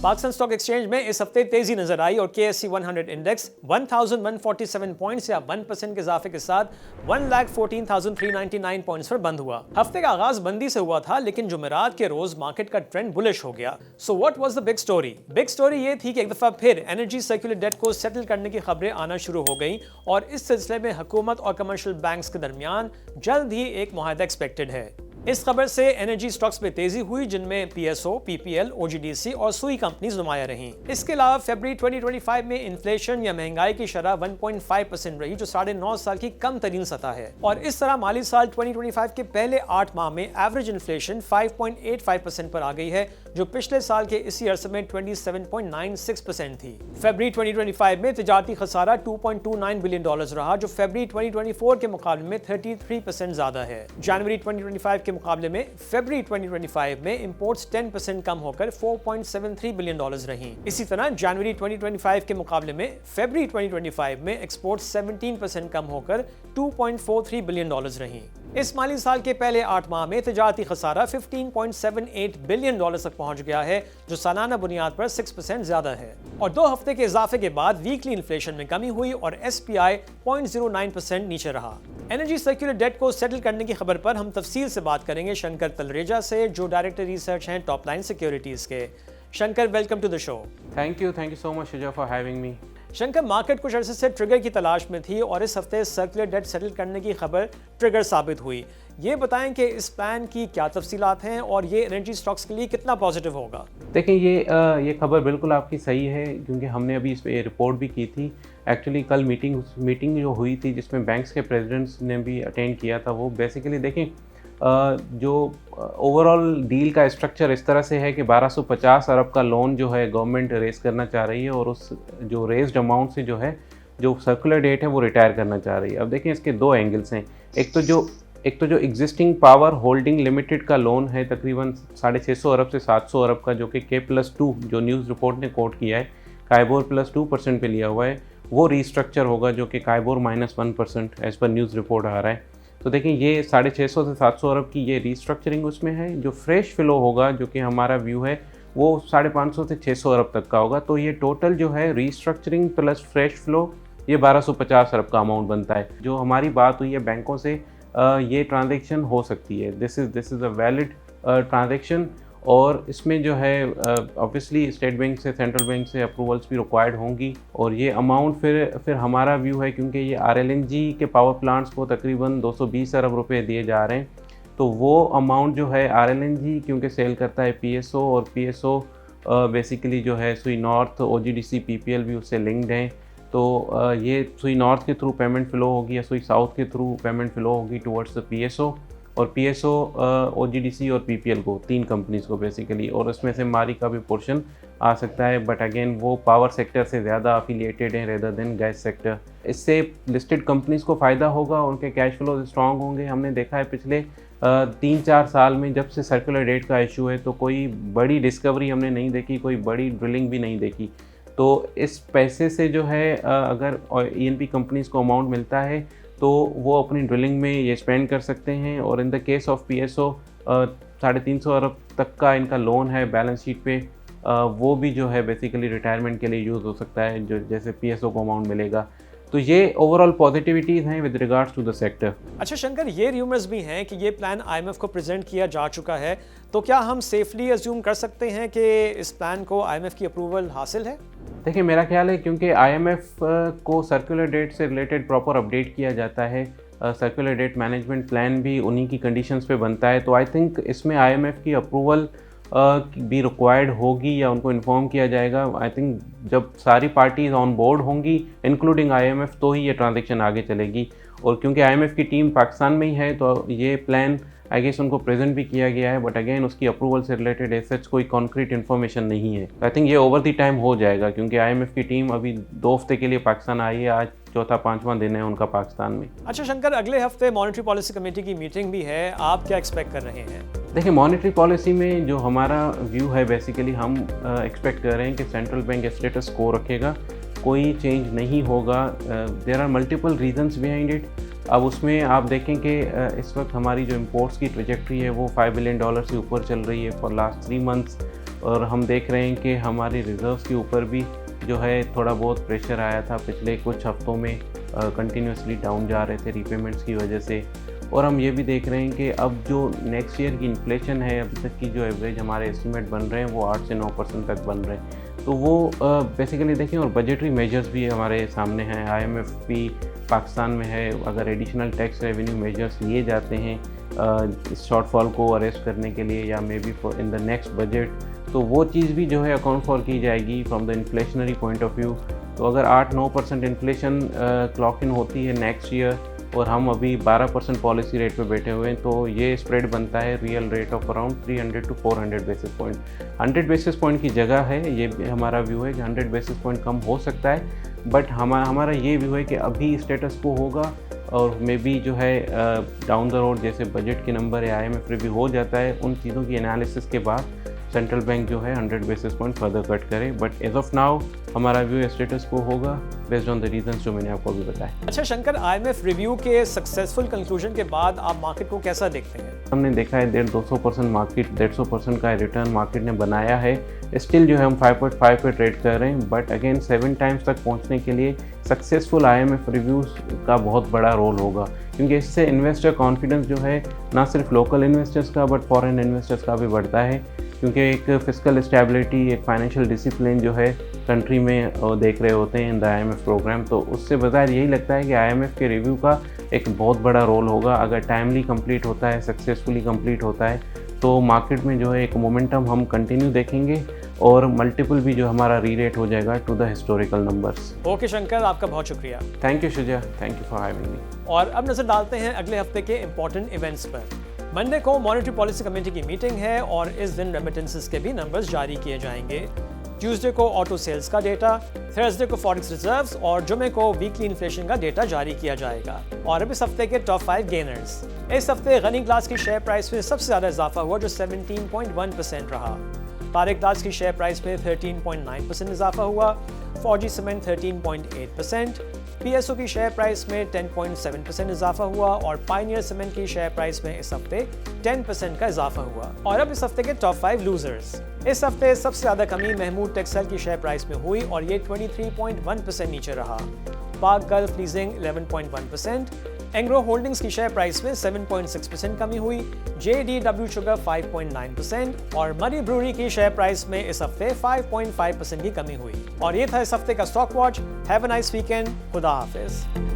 Pakistan stock exchange में इस हफ्ते तेजी नजर आई और KSE 100 इंडेक्स 1147 पॉइंट्स या 1% के इजाफे के साथ 1,14,399 पॉइंट्स पर बंद हुआ। हफ्ते का आगाज मंदी से हुआ था, लेकिन जुमेरात के रोज मार्केट का ट्रेंड बुलिश हो गया। So what was the big story? Big story ये थी कि एक दफा फिर एनर्जी सर्कुलर डेट को सेटल करने की खबरें आना शुरू हो गई और इस सिलसिले में हुकूमत और कमर्शियल बैंक्स के दरमियान जल्द ही एक मुआहदा एक्सपेक्टेड है। इस खबर से एनर्जी स्टॉक्स में तेजी हुई, जिनमें PSO, PPL, OGDC और सुई कंपनीज नुमाया रहीं। इसके अलावा फरवरी 2025 में इन्फ्लेशन या महंगाई की शरह 1.5% रही, जो 9.5 साल की कम तरीन सतह है। और इस तरह माली साल 2025 के पहले 8 माह में एवरेज इन्फ्लेशन 5.85% पर आ गई है, जो पिछले साल के इसी अरसे में 27.96% थी। फरवरी 2025 में तिजारती खसारा $2.29 बिलियन रहा, जो फरवरी 2024 के मुकाबले में 33% ज्यादा है। जनवरी 2025 के मुकाबले में फरवरी 2025 में इंपोर्ट्स 10% कम होकर $4.73 बिलियन रहीं। इसी तरह जनवरी 2025 के मुकाबले में फरवरी 2025 में एक्सपोर्ट्स 17% कम होकर $2.43 बिलियन रहीं। इस माली साल के पहले 8 माह में तिजारती खसारा $15.78 बिलियन तक पहुंच गया है, जो सालाना बुनियाद पर 6% ज्यादा है। और 2 हफ्ते के इजाफे के बाद वीकली इन्फ्लेशन में कमी हुई और SPI 0.09% नीचे रहा। एनर्जी सर्कुलर डेट को सेटल करने की खबर पर हम तफसील से बात करेंगे शंकर तलरेजा से, जो डायरेक्टर रिसर्च हैं टॉप लाइन सिक्योरिटीज के। Shankar, welcome to the show. Thank you so much Shuja for having me. Shankar, market कुछ अरसे से ट्रिगर की तलाश में थी और इस हफ्ते सर्कुलर डेट सेटल करने की खबर ट्रिगर साबित हुई। ये बताएं कि इस प्लान की क्या तफसीलात हैं और ये एनर्जी स्टॉक्स के लिए कितना पॉजिटिव होगा? देखिए, ये खबर बिल्कुल आपकी सही है, क्योंकि हमने अभी इस पर रिपोर्ट भी की थी। एक्चुअली कल मीटिंग जो हुई थी, जिसमें बैंक्स के प्रेसिडेंट्स ने भी अटेंड किया था, वो बेसिकली देखें जो ओवरऑल डील का स्ट्रक्चर इस तरह से है कि 1250 अरब का लोन जो है गवर्नमेंट रेस करना चाह रही है और उस जो रेस्ड अमाउंट से जो है जो सर्कुलर डेट है वो रिटायर करना चाह रही है। अब देखें, इसके 2 एंगल्स हैं। एक तो जो एग्जिस्टिंग पावर होल्डिंग लिमिटेड का लोन है तकरीबन 650 अरब से 700 अरब का, जो कि K+2 जो न्यूज़ रिपोर्ट ने कोट किया है, काइबोर +2% पे लिया हुआ है, वो रीस्ट्रक्चर होगा, जो कि काइबोर -1% एज पर न्यूज़ रिपोर्ट आ रहा है। तो देखें, ये 650 से 700 अरब की ये रीस्ट्रक्चरिंग उसमें है। जो फ्रेश फ्लो होगा, जो कि हमारा व्यू है, वो 550 से 600 अरब तक का होगा। तो ये टोटल जो है रीस्ट्रक्चरिंग प्लस फ्रेश फ्लो, ये 1250 अरब का अमाउंट बनता है। जो हमारी बात हुई है बैंकों से, ये ट्रांजेक्शन हो सकती है। This is a valid transaction, और इसमें जो है ऑब्वियसली स्टेट बैंक से, सेंट्रल बैंक से अप्रूवल्स भी रिक्वायर्ड होंगी। और ये अमाउंट फिर हमारा व्यू है, क्योंकि ये RLNG के पावर प्लांट्स को तकरीबन 220 अरब रुपए दिए जा रहे हैं, तो वो अमाउंट जो है RLNG क्योंकि सेल करता है PSO, और PSO बेसिकली जो है सुई नॉर्थ, OGDC, PPL भी उससे लिंक्ड हैं। तो ये सुई नॉर्थ के थ्रू पेमेंट फ़्लो होगी या सुई साउथ के थ्रू पेमेंट फ़्लो होगी टुवर्ड्स द PSO, और PSO, OGDC और PPL को, 3 कंपनीज़ को बेसिकली, और उसमें से मारी का भी पोर्शन आ सकता है, बट अगेन वो पावर सेक्टर से ज़्यादा अफिलिएटेड हैं रेदर देन गैस सेक्टर। इससे लिस्टेड कंपनीज़ को फ़ायदा होगा, उनके कैश फ्लो स्ट्रॉन्ग होंगे। हमने देखा है पिछले 3-4 साल में, जब से सर्कुलर डेट का इशू है, तो कोई बड़ी डिस्कवरी हमने नहीं देखी, कोई बड़ी ड्रिलिंग भी नहीं देखी। तो इस पैसे से जो है अगर E&P कंपनीज़ को अमाउंट मिलता है, तो वो अपनी ड्रिलिंग में ये स्पेंड कर सकते हैं। और in the case of PSO 350 अरब तक का इनका लोन है बैलेंस शीट पे, वो भी जो है बेसिकली रिटायरमेंट के लिए यूज़ हो सकता है, जो जैसे PSO को अमाउंट मिलेगा। तो ये ओवरऑल पॉजिटिविटीज़ हैं with regards to the sector. अच्छा शंकर, ये र्यूमर्स भी हैं कि ये प्लान IMF को प्रेजेंट किया जा चुका है, तो क्या हम सेफली अज्यूम कर सकते हैं कि इस प्लान को IMF की अप्रूवल हासिल है? देखिए, मेरा ख्याल है क्योंकि IMF को सर्कुलर डेट से रिलेटेड प्रॉपर अपडेट किया जाता है, सर्कुलर डेट मैनेजमेंट प्लान भी उन्हीं की कंडीशंस पे बनता है, तो आई थिंक इसमें IMF की अप्रूवल भी रिक्वायर्ड होगी या उनको इन्फॉर्म किया जाएगा। आई थिंक जब सारी पार्टीज़ ऑन बोर्ड होंगी इंक्लूडिंग IMF, तो ही ये ट्रांजेक्शन आगे चलेगी। और क्योंकि IMF की टीम पाकिस्तान में ही है, तो ये प्लान आई गेस उनको प्रेजेंट भी किया गया है, बट अगेन उसकी अप्रूवल से रिलेटेड एज सच कोई कॉन्क्रीट इन्फॉर्मेशन नहीं है। आई थिंक ये ओवर द टाइम हो जाएगा, क्योंकि IMF की टीम अभी 2 हफ्ते के लिए पाकिस्तान आई है, आज 4-5वां दिन है उनका पाकिस्तान में। अच्छा शंकर, अगले हफ्ते मॉनेटरी पॉलिसी कमेटी की मीटिंग भी है, आप क्या एक्सपेक्ट कर रहे हैं? देखिए, मॉनेटरी पॉलिसी में जो हमारा व्यू है, बेसिकली हम एक्सपेक्ट कर रहे हैं कि सेंट्रल बैंक स्टेटस को रखेगा, कोई चेंज नहीं होगा। There are multiple reasons behind it. अब उसमें आप देखें कि इस वक्त हमारी जो इंपोर्ट्स की ट्रेजेक्ट्री है वो $5 बिलियन से ऊपर चल रही है फॉर लास्ट 3 मंथ्स। और हम देख रहे हैं कि हमारी रिज़र्व्स के ऊपर भी जो है थोड़ा बहुत प्रेशर आया था पिछले कुछ हफ्तों में, कंटिन्यूसली डाउन जा रहे थे रीपेमेंट्स की वजह से। और हम ये भी देख रहे हैं कि अब जो नेक्स्ट ईयर की इन्फ्लेशन है, अभी तक की जो एवरेज हमारे एस्टिमेट बन रहे हैं वो 8 से 9% तक बन रहे हैं। तो वो बेसिकली देखें, और बजटरी मेजर्स भी हमारे सामने हैं, IMF भी पाकिस्तान में है। अगर एडिशनल टैक्स रेवेन्यू मेजर्स लिए जाते हैं इस शॉर्टफॉल को अरेस्ट करने के लिए या may be in the next budget, तो वो चीज़ भी जो है अकाउंट फॉर की जाएगी from the inflationary point of view. तो अगर 8-9% इन्फ्लेशन क्लॉक इन होती है नेक्स्ट ईयर और हम अभी 12% पॉलिसी रेट पे बैठे हुए हैं, तो ये स्प्रेड बनता है real rate of around 300 to 400 basis point. 100 basis point की जगह है, ये हमारा व्यू है कि 100 बेसिस पॉइंट कम हो सकता है, बट हमारा ये व्यू है कि अभी स्टेटस को होगा और मे बी जो है डाउन द रोड जैसे बजट के नंबर या IMF रिव्यू हो जाता है, उन चीज़ों की एनालिसिस के बाद सेंट्रल बैंक जो है 100 बेसिस पॉइंट फर्दर कट करे। बट एज ऑफ नाउ हमारा व्यू स्टेटस को होगा बेस्ड ऑन द रीजंस जो मैंने आपको अभी बताया। अच्छा शंकर, IMF रिव्यू के सक्सेसफुल कंक्लूजन के बाद आप मार्केट को कैसा देखते हैं? हमने देखा है 150-200% मार्केट, 150% का रिटर्न मार्केट ने बनाया है। स्टिल जो है हम 5.5 पे ट्रेड कर रहे हैं, बट अगेन 7 टाइम्स तक पहुंचने के लिए सक्सेसफुल IMF रिव्यूज़ का बहुत बड़ा रोल होगा, क्योंकि इससे इन्वेस्टर कॉन्फिडेंस जो है ना सिर्फ लोकल इन्वेस्टर्स का बट फॉरेन इन्वेस्टर्स का भी बढ़ता है, क्योंकि एक फिस्कल स्टेबिलिटी, एक फाइनेंशियल डिसिप्लिन जो है कंट्री में देख रहे होते हैं इन द IMF प्रोग्राम। तो उससे बजाय यही लगता है कि IMF के रिव्यू का एक बहुत बड़ा रोल होगा। अगर टाइमली कंप्लीट होता है, सक्सेसफुली कंप्लीट होता है, तो मार्केट में जो है एक मोमेंटम हम कंटिन्यू देखेंगे और मल्टीपल भी जो हमारा री रेट हो जाएगा to the historical numbers. Okay Shankar, आपका बहुत शुक्रिया। Thank you Shuja, thank you for having me. और अब नजर डालते हैं अगले हफ्ते के इंपॉर्टेंट इवेंट्स पर। मंडे को मॉनेटरी पॉलिसी कमेटी की मीटिंग है और इस दिन रेमिटेंसेस के भी नंबर्स जारी किए जाएंगे। ट्यूसडे को ऑटो सेल्स का डेटा, थर्सडे को फॉरेक्स रिजर्व्स और जुमे को वीकली इन्फ्लेशन का डेटा जारी किया जाएगा। और अब इस हफ्ते के टॉप 5 गेनर्स। इस हफ्ते गनी ग्लास की शेयर प्राइस में सबसे ज़्यादा इजाफा हुआ जो 17.1% रहा। तारिक ग्लास की शेयर प्राइस में 13.9% इजाफा हुआ। फौजी सीमेंट 13.8%। PSO की शेयर प्राइस में 10.7% इजाफा हुआ और पायनियर सीमेंट की शेयर प्राइस में इस हफ्ते 10% का इजाफा हुआ। और अब इस हफ्ते के टॉप 5 लूजर्स। इस हफ्ते सबसे ज़्यादा कमी महमूद टेक्सटाइल की शेयर प्राइस में हुई और ये 23.1% नीचे रहा। पाक गल्फ लीजिंग 11.1%, एंग्रो होल्डिंग्स की शेयर प्राइस में 7.6% कमी हुई। JDW शुगर 5.9% और मरी ब्रूरी की शेयर प्राइस में इस हफ्ते 5.5% की कमी हुई। और ये था इस हफ्ते का stock watch. Have a nice weekend. खुदा हाफिज।